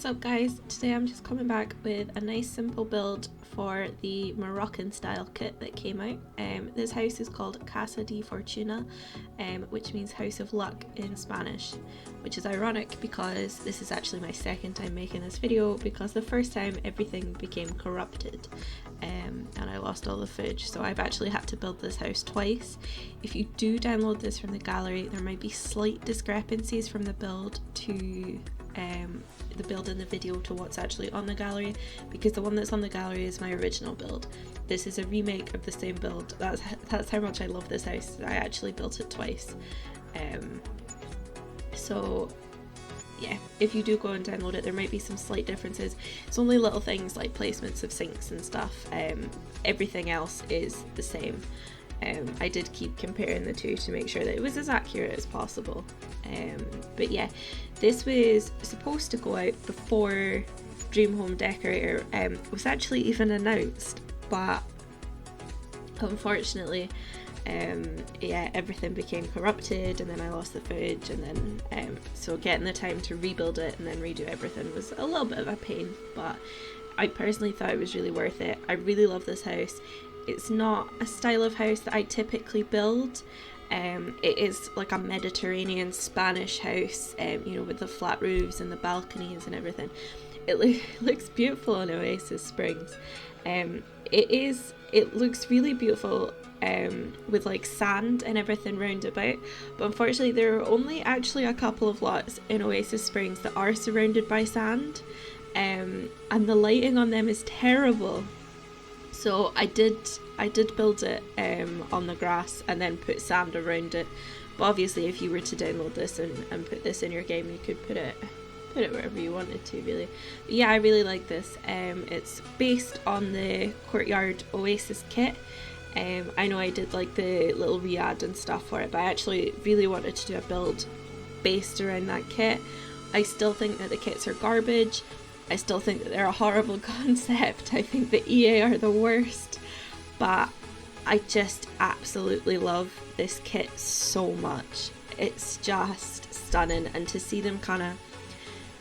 What's up guys? Today I'm just coming back with a nice simple build for the Moroccan style kit that came out. This house is called Casa de Fortuna, which means house of luck in Spanish, which is ironic because this is actually my second time making this video because the first time everything became corrupted and I lost all the footage, so I've actually had to build this house twice. If you do download this from the gallery, there might be slight discrepancies from the build to the build in the video to what's actually on the gallery, because the one that's on the gallery is my original build. This is a remake of the same build. That's how much I love this house. I actually built it twice. So yeah, if you do go and download it, there might be some slight differences. It's only little things like placements of sinks and stuff. Everything else is the same. I did keep comparing the two to make sure that it was as accurate as possible. But yeah, this was supposed to go out before Dream Home Decorator was actually even announced, but unfortunately yeah, everything became corrupted and then I lost the footage, and then so getting the time to rebuild it and then redo everything was a little bit of a pain, but I personally thought it was really worth it. I really love this house. It's not a style of house that I typically build. It is like a Mediterranean Spanish house, you know, with the flat roofs and the balconies and everything. It looks beautiful on Oasis Springs. It looks really beautiful with like sand and everything round about, but unfortunately there are only actually a couple of lots in Oasis Springs that are surrounded by sand, and the lighting on them is terrible. So I did build it on the grass and then put sand around it. But obviously if you were to download this and put this in your game, you could put it wherever you wanted to, really. But yeah, I really like this. It's based on the Courtyard Oasis kit. I know I did like the little re-add and stuff for it, but I actually really wanted to do a build based around that kit. I still think that the kits are garbage. I still think that they're a horrible concept. I think the EA are the worst, but I just absolutely love this kit so much. It's just stunning, and to see them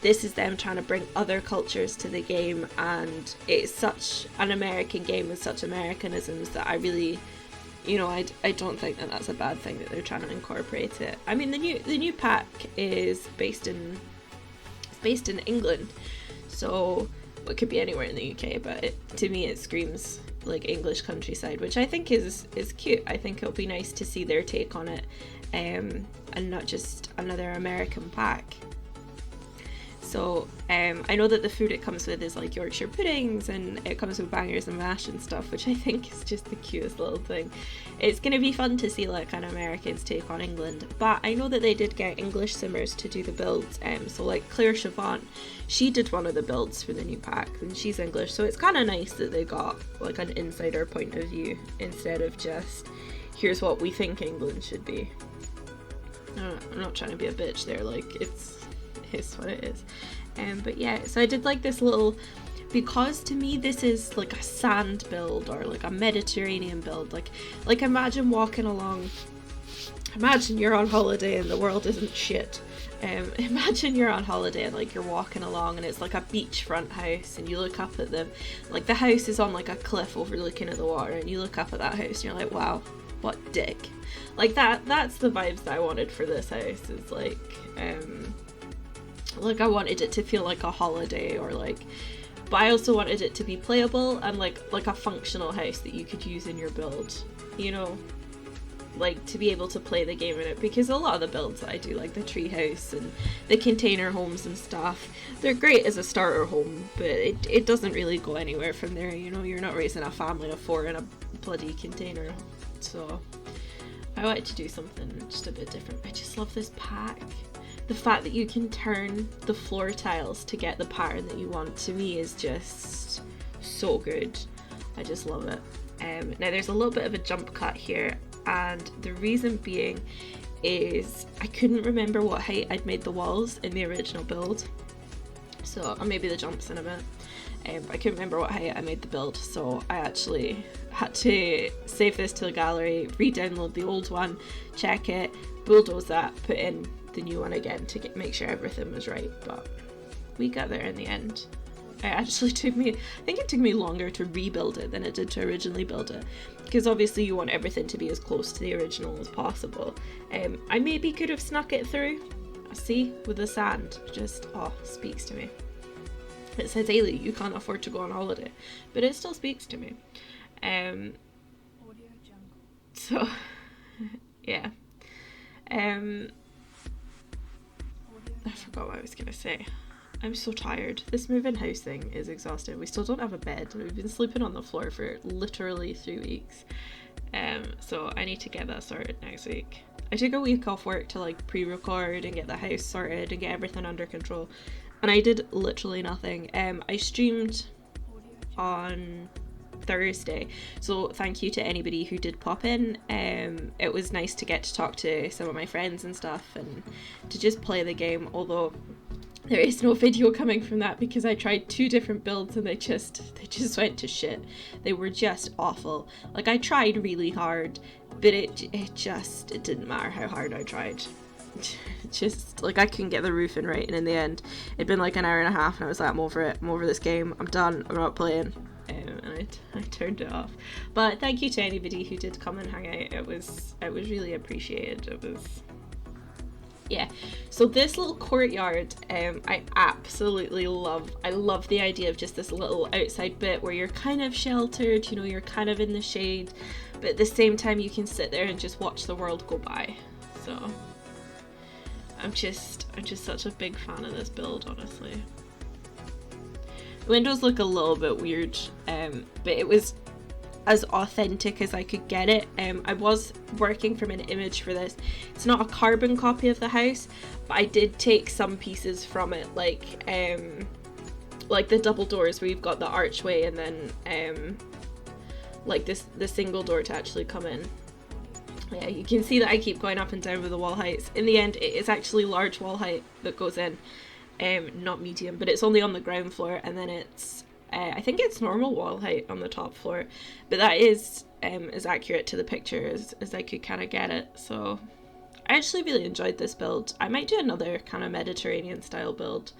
this is them trying to bring other cultures to the game, and it's such an American game with such Americanisms that I really, you know, I don't think that that's a bad thing that they're trying to incorporate it. I mean, the new pack is based in England. So it could be anywhere in the UK, but to me it screams like English countryside, which I think is cute. I think it'll be nice to see their take on it, and not just another American pack. So I know that the food it comes with is like Yorkshire puddings, and it comes with bangers and mash and stuff, which I think is just the cutest little thing. It's going to be fun to see like an American's take on England, but I know that they did get English simmers to do the builds. So like Claire Chavant, she did one of the builds for the new pack, and she's English, so it's kind of nice that they got like an insider point of view instead of just here's what we think England should be. I'm not trying to be a bitch there, like it's what it is. But yeah, so I did like this little, because to me this is like a sand build or like a Mediterranean build. Like imagine walking along, imagine you're on holiday and the world isn't shit. Imagine you're on holiday and like you're walking along and it's like a beachfront house, and you look up at them, like the house is on like a cliff overlooking at the water, and you look up at that house and you're like, wow, what dick. Like that's the vibes that I wanted for this house. Is like I wanted it to feel like a holiday, or like, but I also wanted it to be playable and like a functional house that you could use in your build, you know, like to be able to play the game in it. Because a lot of the builds that I do, like the tree house and the container homes and stuff, they're great as a starter home, but it doesn't really go anywhere from there, you know. You're not raising a family of 4 in a bloody container. So I wanted to do something just a bit different. I just love this pack. The fact that you can turn the floor tiles to get the pattern that you want, to me is just so good. I just love it. Now there's a little bit of a jump cut here, and the reason being is I couldn't remember what height I'd made the walls in the original build. So, or maybe the jumps in a bit. I couldn't remember what height I made the build, so I actually had to save this to the gallery, re-download the old one, check it, bulldoze that, put in the new one again to make sure everything was right. But we got there in the end. I think it took me longer to rebuild it than it did to originally build it, because obviously you want everything to be as close to the original as possible. I maybe could have snuck it through. See, with the sand, just, oh, speaks to me. It says, Ailey, you can't afford to go on holiday, but it still speaks to me. So, yeah. I forgot what I was gonna say. I'm so tired. This moving house thing is exhausting. We still don't have a bed. We've been sleeping on the floor for literally 3 weeks. So I need to get that sorted next week. I took a week off work to like pre-record and get the house sorted and get everything under control. And I did literally nothing. I streamed on Thursday, so thank you to anybody who did pop in. It was nice to get to talk to some of my friends and stuff and to just play the game, although there is no video coming from that because I tried 2 different builds and they just went to shit. They were just awful. Like, I tried really hard, but it didn't matter how hard I tried. Just like, I couldn't get the roofing right, and in the end it'd been like an hour and a half and I was like, I'm over it, I'm over this game, I'm done, I'm not playing. And I turned it off. But thank you to anybody who did come and hang out. It was really appreciated. It was, yeah. So this little courtyard, I absolutely love. I love the idea of just this little outside bit where you're kind of sheltered, you know, you're kind of in the shade, but at the same time you can sit there and just watch the world go by. So I'm just such a big fan of this build, honestly. The windows look a little bit weird, but it was as authentic as I could get it. I was working from an image for this. It's not a carbon copy of the house, but I did take some pieces from it, like the double doors where you've got the archway and then like the single door to actually come in. Yeah, you can see that I keep going up and down with the wall heights. In the end, it is actually large wall height that goes in. Not medium, but it's only on the ground floor, and then it's I think it's normal wall height on the top floor, but that is as accurate to the picture as I could kind of get it. So I actually really enjoyed this build. I might do another kind of Mediterranean style build,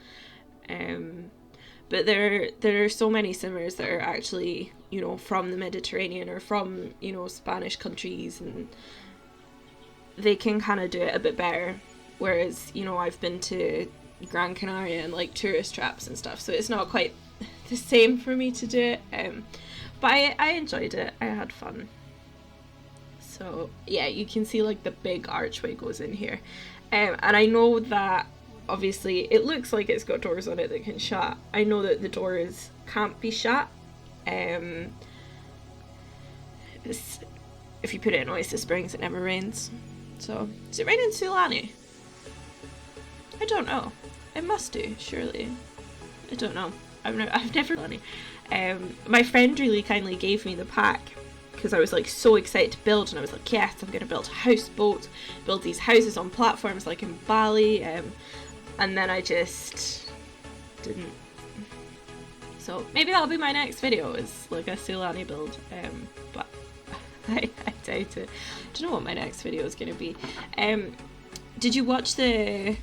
but there are so many simmers that are actually, you know, from the Mediterranean or from, you know, Spanish countries, and they can kind of do it a bit better, whereas, you know, I've been to Gran Canaria and like tourist traps and stuff, so it's not quite the same for me to do it, but I enjoyed it. I had fun. So yeah, you can see like the big archway goes in here, and I know that obviously it looks like it's got doors on it that can shut. I know that the doors can't be shut. If you put it in Oasis Springs, it never rains. So does it rain in Sulani? I don't know. It must do, surely. I don't know. I've never done it. My friend really kindly gave me the pack because I was like so excited to build, and I was like, yes, I'm gonna build houseboats, build these houses on platforms like in Bali, and then I just didn't. So maybe that'll be my next video, is like a Sulani build, but I doubt it. I don't know what my next video is gonna be. Did you watch the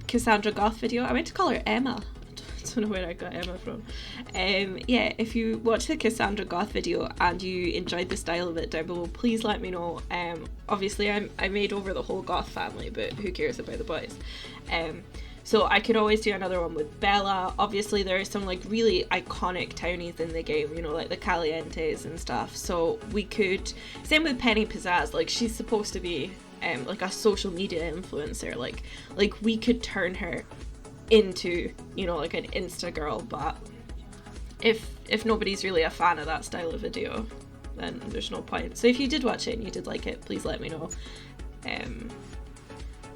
Cassandra Goth video? I meant to call her Emma. I don't know where I got Emma from. Yeah, if you watch the Cassandra Goth video and you enjoyed the style of it, down below, please let me know. Obviously I made over the whole Goth family, but who cares about the boys? So I could always do another one with Bella. Obviously there are some like really iconic townies in the game, you know, like the Calientes and stuff. So we could, same with Penny Pizzazz, like she's supposed to be like a social media influencer, like we could turn her into, you know, like an Insta girl. But if nobody's really a fan of that style of video, then there's no point. So if you did watch it and you did like it, please let me know.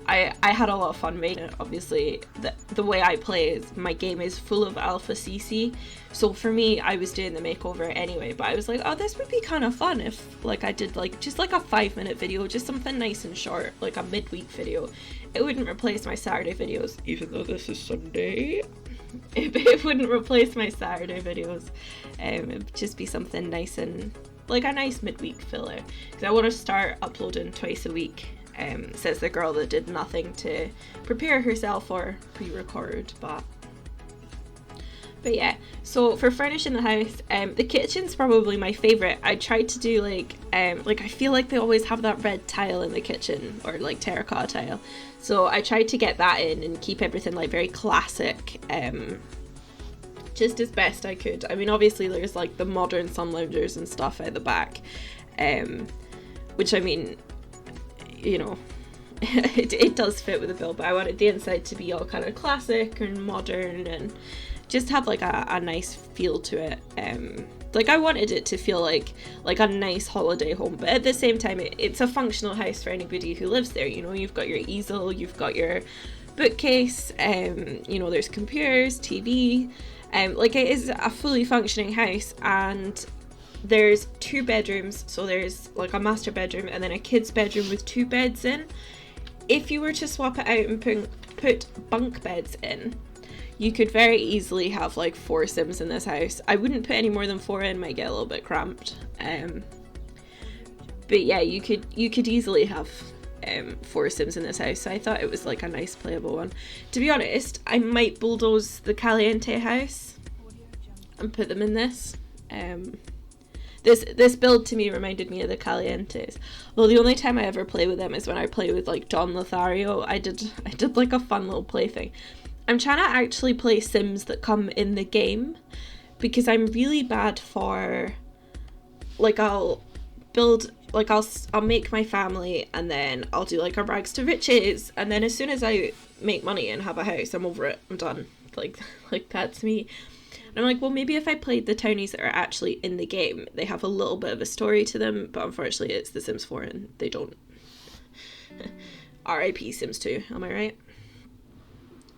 I had a lot of fun making it. Obviously the way I play is, my game is full of alpha CC, so for me I was doing the makeover anyway, but I was like, oh, this would be kind of fun if like I did like just like a 5-minute video, just something nice and short, like a midweek video. It wouldn't replace my Saturday videos, even though this is Sunday. It wouldn't replace my Saturday videos. It would just be something nice and like a nice midweek filler, because I want to start uploading twice a week. says the girl that did nothing to prepare herself or pre-record. But yeah, so for furnishing the house, the kitchen's probably my favourite. I tried to do like I feel like they always have that red tile in the kitchen, or like terracotta tile. So I tried to get that in and keep everything like very classic, just as best I could. I mean, obviously there's like the modern sun loungers and stuff at the back, which I mean, you know, it does fit with the bill, but I wanted the inside to be all kind of classic and modern and just have like a nice feel to it. Like I wanted it to feel like a nice holiday home, but at the same time it's a functional house for anybody who lives there. You know, you've got your easel, you've got your bookcase, you know, there's computers, TV, like it is a fully functioning house. And there's 2 bedrooms, so there's like a master bedroom and then a kid's bedroom with 2 beds in. If you were to swap it out and put bunk beds in, you could very easily have like 4 Sims in this house. I wouldn't put any more than 4 in, might get a little bit cramped. But yeah, you could easily have 4 Sims in this house. So I thought it was like a nice playable one. To be honest, I might bulldoze the Caliente house and put them in this. This build to me reminded me of the Calientes. Well, the only time I ever play with them is when I play with like Don Lothario. I did like a fun little play thing. I'm trying to actually play Sims that come in the game, because I'm really bad for, like, I'll build, like, I'll make my family and then I'll do like a rags to riches, and then as soon as I make money and have a house, I'm over it, I'm done. Like that's me. And I'm like, well, maybe if I played the townies that are actually in the game, they have a little bit of a story to them, but unfortunately it's The Sims 4 and they don't. R.I.P. Sims 2, am I right?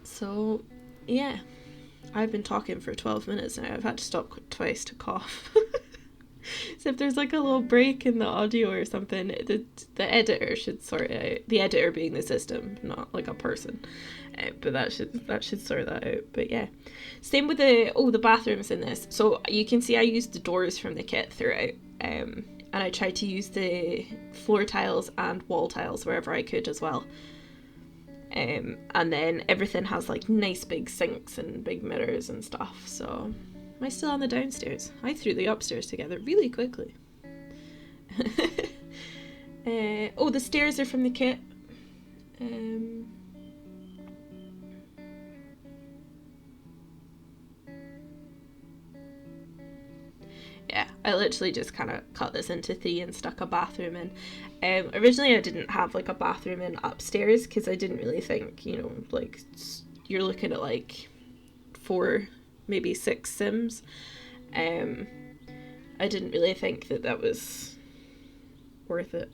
So, yeah, I've been talking for 12 minutes now. I've had to stop twice to cough. So if there's like a little break in the audio or something, the editor should sort it out. The editor being the system, not like a person. But that should sort that out. But yeah, same with the bathrooms in this. So you can see I used the doors from the kit throughout. And I tried to use the floor tiles and wall tiles wherever I could as well. And then everything has like nice big sinks and big mirrors and stuff. So am I still on the downstairs? I threw the upstairs together really quickly. Oh, the stairs are from the kit. Yeah, I literally just kind of cut this into 3 and stuck a bathroom in. Originally I didn't have like a bathroom in upstairs because I didn't really think, you know, like you're looking at like 4, maybe 6 Sims. I didn't really think that was worth it.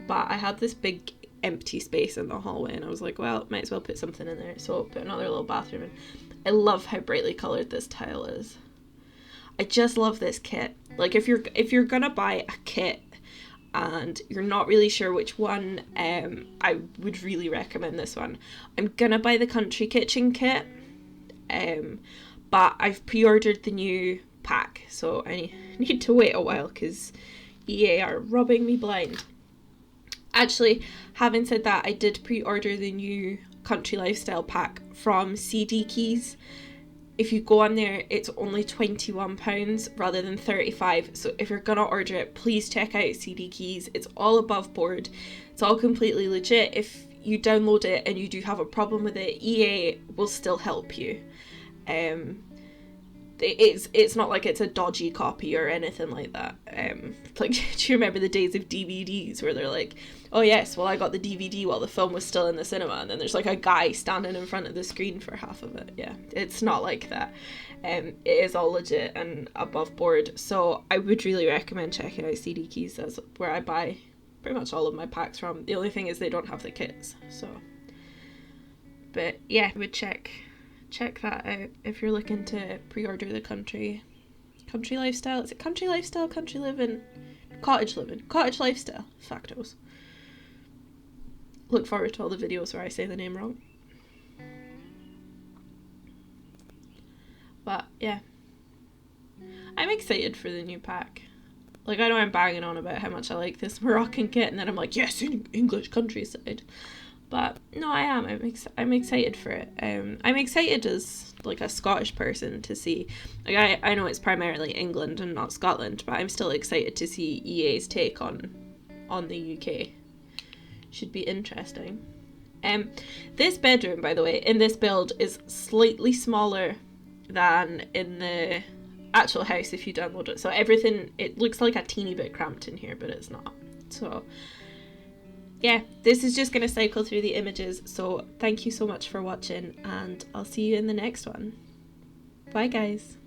But I had this big empty space in the hallway and I was like, well, might as well put something in there. So I'll put another little bathroom in. I love how brightly coloured this tile is. I just love this kit. Like if you're gonna buy a kit and you're not really sure which one, I would really recommend this one. I'm gonna buy the Country Kitchen kit, but I've pre-ordered the new pack, so I need to wait a while because EA are robbing me blind. Actually, having said that, I did pre-order the new Country Lifestyle pack from CD Keys. If you go on there, it's only £21 rather than £35. So if you're going to order it, please check out CD Keys. It's all above board. It's all completely legit. If you download it and you do have a problem with it, EA will still help you. It's not like it's a dodgy copy or anything like that. Like, do you remember the days of DVDs where they're like, oh yes, well I got the DVD while the film was still in the cinema, and then there's like a guy standing in front of the screen for half of it. Yeah, it's not like that. It is all legit and above board, so I would really recommend checking out CD Keys. That's where I buy pretty much all of my packs from. The only thing is they don't have the kits, so. But yeah, I would check that out if you're looking to pre-order the country lifestyle. Is it country lifestyle, country living, cottage lifestyle? Factos. Look forward to all the videos where I say the name wrong. But yeah, I'm excited for the new pack. Like, I know I'm banging on about how much I like this Moroccan kit, and then I'm like, yes, in English countryside. But no, I am. I'm excited for it. I'm excited as like a Scottish person to see. Like, I know it's primarily England and not Scotland, but I'm still excited to see EA's take on the UK. Should be interesting. This bedroom, by the way, in this build is slightly smaller than in the actual house if you download it. So everything, it looks like a teeny bit cramped in here, but it's not. So yeah, this is just going to cycle through the images. So thank you so much for watching, and I'll see you in the next one. Bye guys.